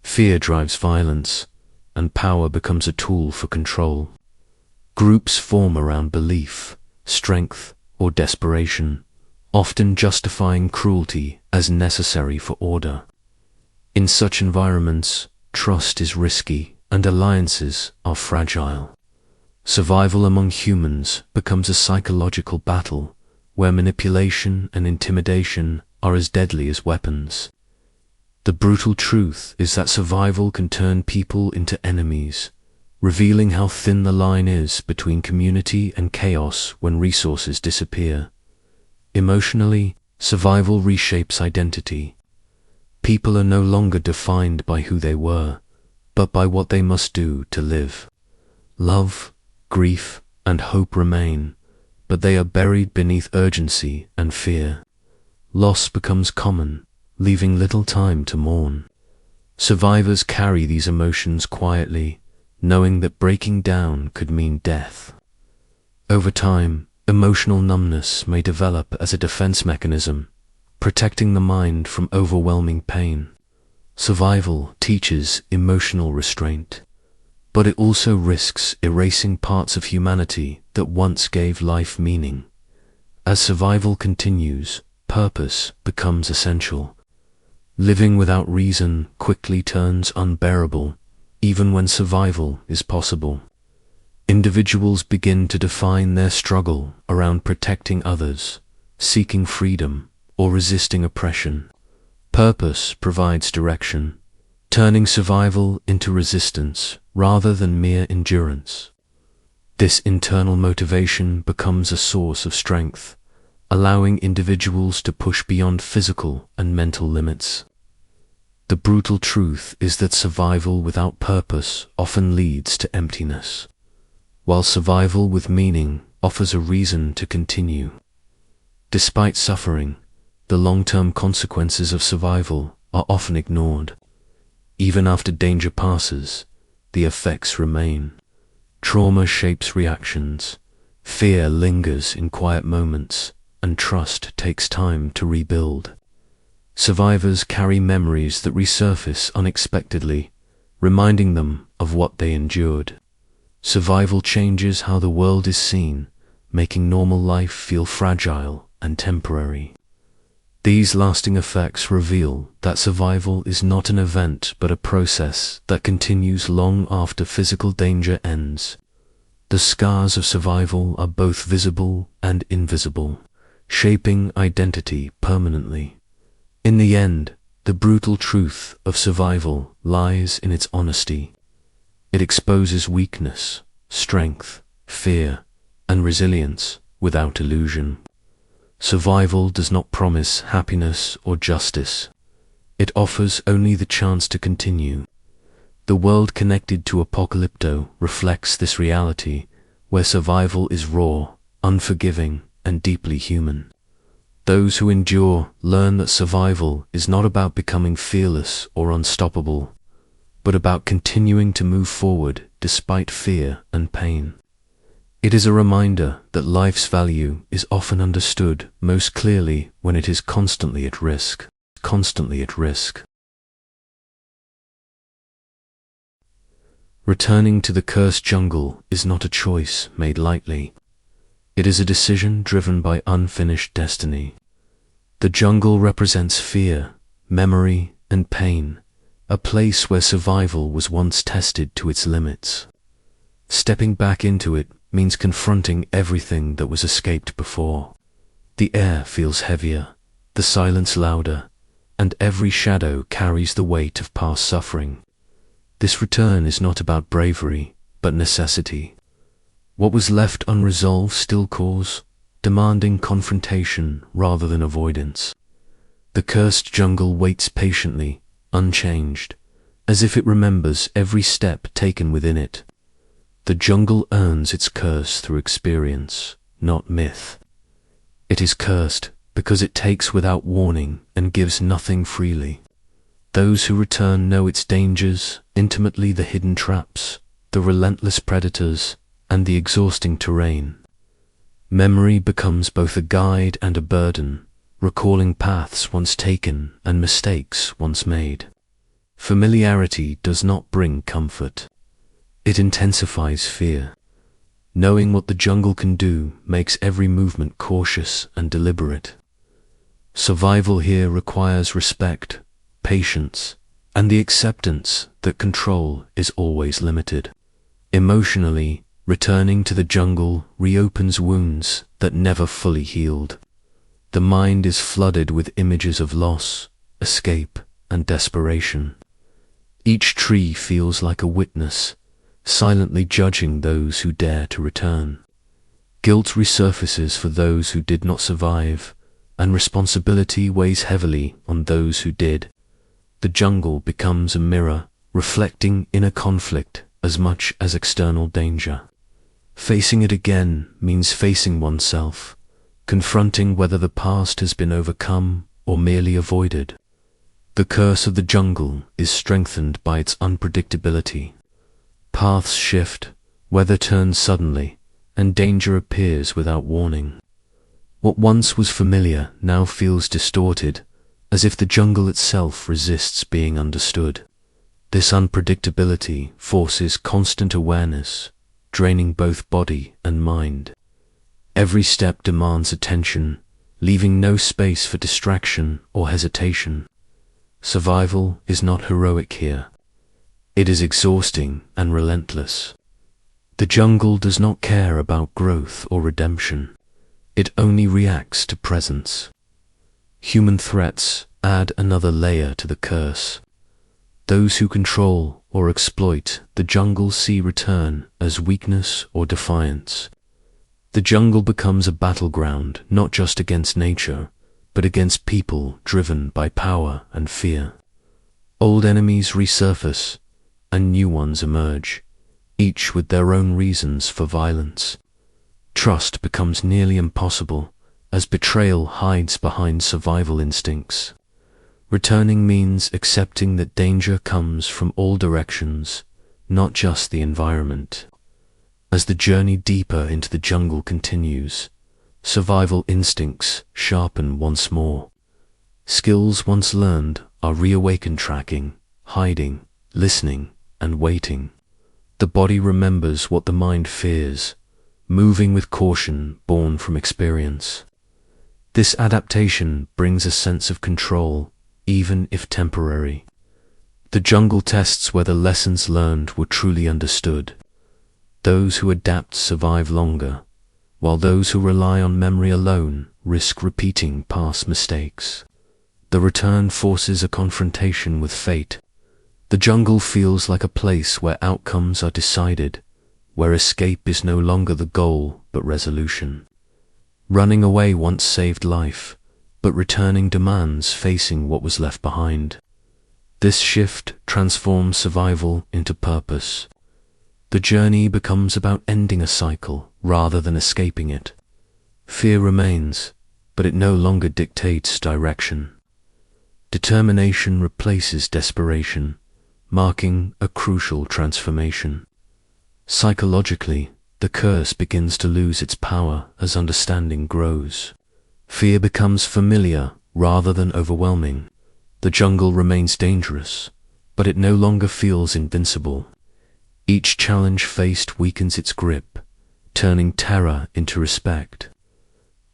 Fear drives violence, and power becomes a tool for control. Groups form around belief, strength, or desperation, often justifying cruelty as necessary for order. In such environments, trust is risky and alliances are fragile. Survival among humans becomes a psychological battle where manipulation and intimidation are as deadly as weapons. The brutal truth is that survival can turn people into enemies, revealing how thin the line is between community and chaos when resources disappear. Emotionally, survival reshapes identity. People are no longer defined by who they were, but by what they must do to live. Love, grief, and hope remain, but they are buried beneath urgency and fear. Loss becomes common, leaving little time to mourn. Survivors carry these emotions quietly, knowing that breaking down could mean death. Over time, emotional numbness may develop as a defense mechanism, protecting the mind from overwhelming pain. Survival teaches emotional restraint, but it also risks erasing parts of humanity that once gave life meaning. As survival continues, purpose becomes essential. Living without reason quickly turns unbearable, even when survival is possible. Individuals begin to define their struggle around protecting others, seeking freedom, or resisting oppression. Purpose provides direction, turning survival into resistance rather than mere endurance. This internal motivation becomes a source of strength, allowing individuals to push beyond physical and mental limits. The brutal truth is that survival without purpose often leads to emptiness, while survival with meaning offers a reason to continue. Despite suffering, the long-term consequences of survival are often ignored. Even after danger passes, the effects remain. Trauma shapes reactions, fear lingers in quiet moments, and trust takes time to rebuild. Survivors carry memories that resurface unexpectedly, reminding them of what they endured. Survival changes how the world is seen, making normal life feel fragile and temporary. These lasting effects reveal that survival is not an event but a process that continues long after physical danger ends. The scars of survival are both visible and invisible, shaping identity permanently. In the end, the brutal truth of survival lies in its honesty. It exposes weakness, strength, fear, and resilience without illusion. Survival does not promise happiness or justice. It offers only the chance to continue. The world connected to Apocalypto reflects this reality, where survival is raw, unforgiving, and deeply human. Those who endure learn that survival is not about becoming fearless or unstoppable, but about continuing to move forward despite fear and pain. It is a reminder that life's value is often understood most clearly when it is constantly at risk. Returning to the cursed jungle is not a choice made lightly. It is a decision driven by unfinished destiny. The jungle represents fear, memory, and pain, a place where survival was once tested to its limits. Stepping back into it means confronting everything that was escaped before. The air feels heavier, the silence louder, and every shadow carries the weight of past suffering. This return is not about bravery, but necessity. What was left unresolved still calls, demanding confrontation rather than avoidance. The cursed jungle waits patiently, unchanged, as if it remembers every step taken within it. The jungle earns its curse through experience, not myth. It is cursed because it takes without warning and gives nothing freely. Those who return know its dangers, intimately the hidden traps, the relentless predators, and the exhausting terrain. Memory becomes both a guide and a burden, recalling paths once taken and mistakes once made. Familiarity does not bring comfort. It intensifies fear. Knowing what the jungle can do makes every movement cautious and deliberate. Survival here requires respect, patience, and the acceptance that control is always limited. Emotionally, returning to the jungle reopens wounds that never fully healed. The mind is flooded with images of loss, escape, and desperation. Each tree feels like a witness, silently judging those who dare to return. Guilt resurfaces for those who did not survive, and responsibility weighs heavily on those who did. The jungle becomes a mirror, reflecting inner conflict as much as external danger. Facing it again means facing oneself, confronting whether the past has been overcome or merely avoided. The curse of the jungle is strengthened by its unpredictability. Paths shift, weather turns suddenly, and danger appears without warning. What once was familiar now feels distorted, as if the jungle itself resists being understood. This unpredictability forces constant awareness, draining both body and mind. Every step demands attention, leaving no space for distraction or hesitation. Survival is not heroic here. It is exhausting and relentless. The jungle does not care about growth or redemption. It only reacts to presence. Human threats add another layer to the curse. Those who control or exploit the jungle see return as weakness or defiance. The jungle becomes a battleground not just against nature, but against people driven by power and fear. Old enemies resurface, and new ones emerge, each with their own reasons for violence. Trust becomes nearly impossible, as betrayal hides behind survival instincts. Returning means accepting that danger comes from all directions, not just the environment. As the journey deeper into the jungle continues, survival instincts sharpen once more. Skills once learned are reawakened: tracking, hiding, listening, and waiting. The body remembers what the mind fears, moving with caution born from experience. This adaptation brings a sense of control, even if temporary. The jungle tests whether lessons learned were truly understood. Those who adapt survive longer, while those who rely on memory alone risk repeating past mistakes. The return forces a confrontation with fate. The jungle feels like a place where outcomes are decided, where escape is no longer the goal but resolution. Running away once saved life, but returning demands facing what was left behind. This shift transforms survival into purpose. The journey becomes about ending a cycle rather than escaping it. Fear remains, but it no longer dictates direction. Determination replaces desperation, marking a crucial transformation. Psychologically, the curse begins to lose its power as understanding grows. Fear becomes familiar rather than overwhelming. The jungle remains dangerous, but it no longer feels invincible. Each challenge faced weakens its grip, turning terror into respect.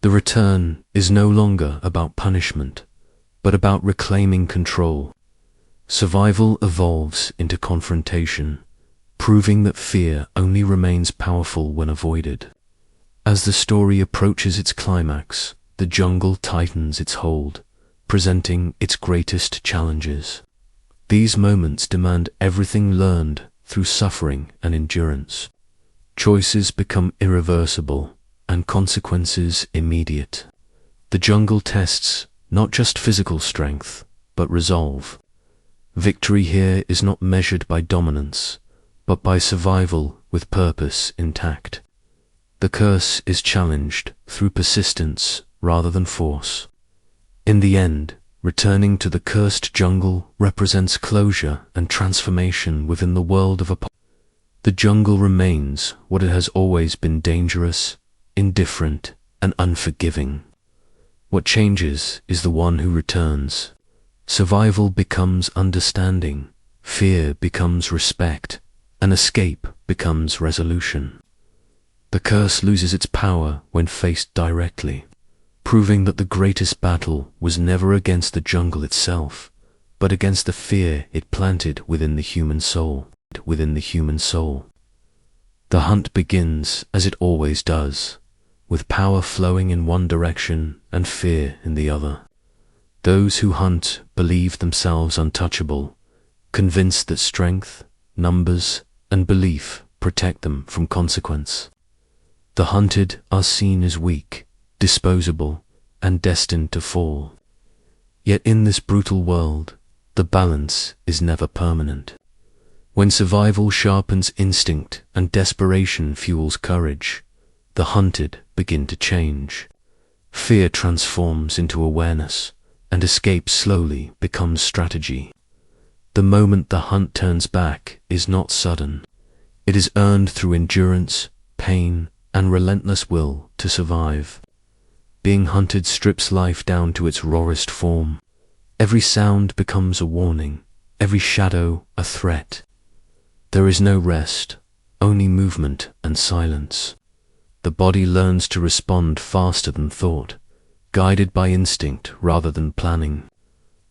The return is no longer about punishment, but about reclaiming control. Survival evolves into confrontation, proving that fear only remains powerful when avoided. As the story approaches its climax, the jungle tightens its hold, presenting its greatest challenges. These moments demand everything learned through suffering and endurance. Choices become irreversible, and consequences immediate. The jungle tests not just physical strength, but resolve. Victory here is not measured by dominance, but by survival with purpose intact. The curse is challenged through persistence rather than force. In the end, returning to the cursed jungle represents closure and transformation within the world of Apocalypto. The jungle remains what it has always been: dangerous, indifferent, and unforgiving. What changes is the one who returns. Survival becomes understanding, fear becomes respect, and escape becomes resolution. The curse loses its power when faced directly, proving that the greatest battle was never against the jungle itself, but against the fear it planted within the human soul. The hunt begins as it always does, with power flowing in one direction and fear in the other. Those who hunt believe themselves untouchable, convinced that strength, numbers, and belief protect them from consequence. The hunted are seen as weak, disposable, and destined to fall. Yet in this brutal world, the balance is never permanent. When survival sharpens instinct and desperation fuels courage, the hunted begin to change. Fear transforms into awareness, and escape slowly becomes strategy. The moment the hunt turns back is not sudden. It is earned through endurance, pain, and relentless will to survive. Being hunted strips life down to its rawest form. Every sound becomes a warning, every shadow a threat. There is no rest, only movement and silence. The body learns to respond faster than thought, guided by instinct rather than planning.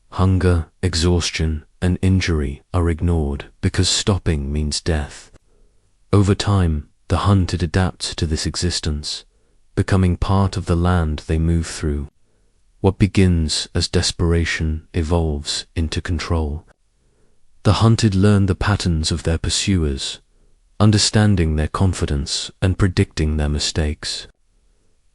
Hunger, exhaustion, and injury are ignored because stopping means death. Over time, the hunted adapts to this existence, becoming part of the land they move through. What begins as desperation evolves into control. The hunted learn the patterns of their pursuers, understanding their confidence and predicting their mistakes.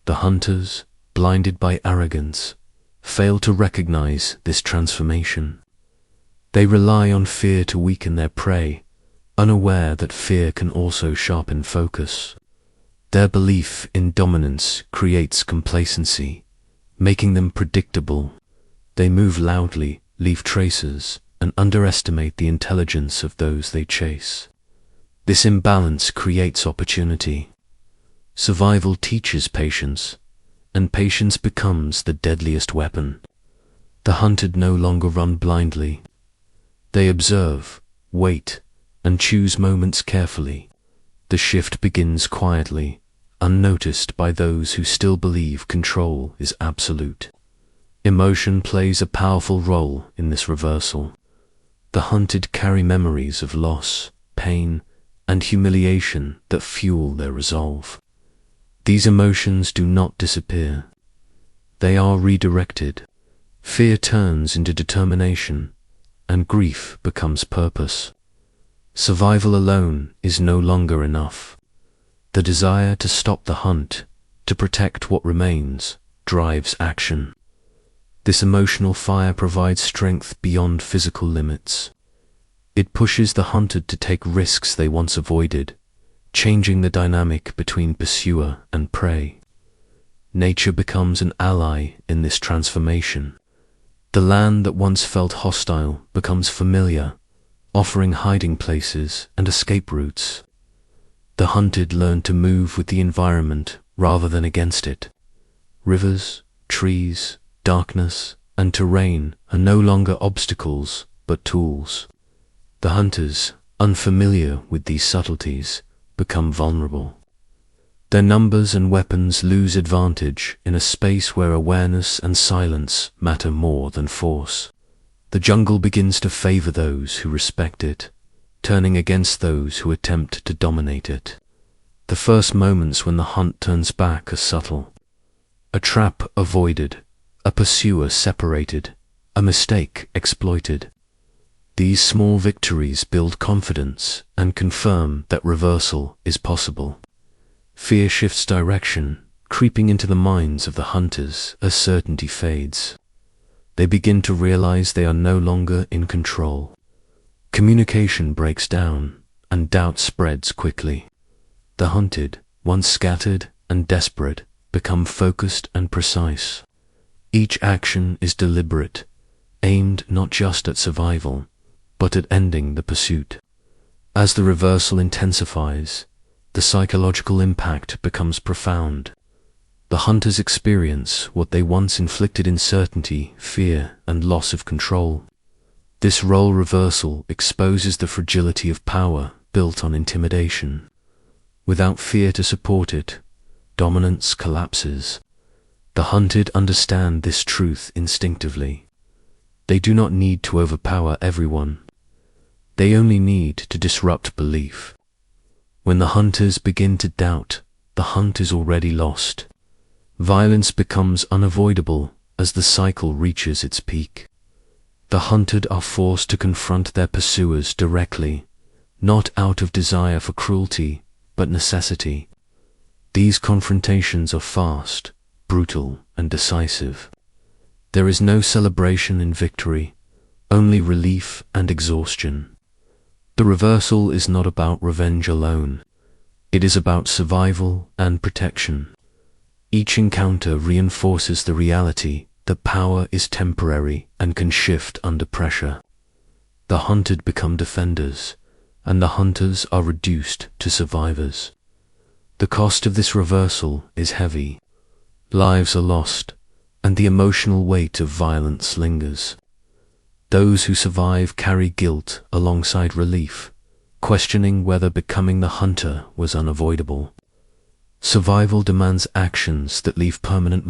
The hunters, blinded by arrogance, fail to recognize this transformation. They rely on fear to weaken their prey, unaware that fear can also sharpen focus. Their belief in dominance creates complacency, making them predictable. They move loudly, leave traces, and underestimate the intelligence of those they chase. This imbalance creates opportunity. Survival teaches patience, and patience becomes the deadliest weapon. The hunted no longer run blindly. They observe, wait, and choose moments carefully. The shift begins quietly, unnoticed by those who still believe control is absolute. Emotion plays a powerful role in this reversal. The hunted carry memories of loss, pain, and humiliation that fuel their resolve. These emotions do not disappear. They are redirected. Fear turns into determination, and grief becomes purpose. Survival alone is no longer enough. The desire to stop the hunt, to protect what remains, drives action. This emotional fire provides strength beyond physical limits. It pushes the hunted to take risks they once avoided, changing the dynamic between pursuer and prey. Nature becomes an ally in this transformation. The land that once felt hostile becomes familiar, offering hiding places and escape routes. The hunted learn to move with the environment rather than against it. Rivers, trees, darkness, and terrain are no longer obstacles but tools. The hunters, unfamiliar with these subtleties, become vulnerable. Their numbers and weapons lose advantage in a space where awareness and silence matter more than force. The jungle begins to favor those who respect it, turning against those who attempt to dominate it. The first moments when the hunt turns back are subtle. A trap avoided, a pursuer separated, a mistake exploited. These small victories build confidence and confirm that reversal is possible. Fear shifts direction, creeping into the minds of the hunters as certainty fades. They begin to realize they are no longer in control. Communication breaks down, and doubt spreads quickly. The hunted, once scattered and desperate, become focused and precise. Each action is deliberate, aimed not just at survival, but at ending the pursuit. As the reversal intensifies, the psychological impact becomes profound. The hunters experience what they once inflicted uncertainty, fear, and loss of control. This role reversal exposes the fragility of power built on intimidation. Without fear to support it, dominance collapses. The hunted understand this truth instinctively. They do not need to overpower everyone. They only need to disrupt belief. When the hunters begin to doubt, the hunt is already lost. Violence becomes unavoidable, as the cycle reaches its peak. The hunted are forced to confront their pursuers directly, not out of desire for cruelty, but necessity. These confrontations are fast, brutal, and decisive. There is no celebration in victory, only relief and exhaustion. The reversal is not about revenge alone. It is about survival and protection. Each encounter reinforces the reality that power is temporary and can shift under pressure. The hunted become defenders, and the hunters are reduced to survivors. The cost of this reversal is heavy. Lives are lost, and the emotional weight of violence lingers. Those who survive carry guilt alongside relief, questioning whether becoming the hunter was unavoidable. Survival demands actions that leave permanent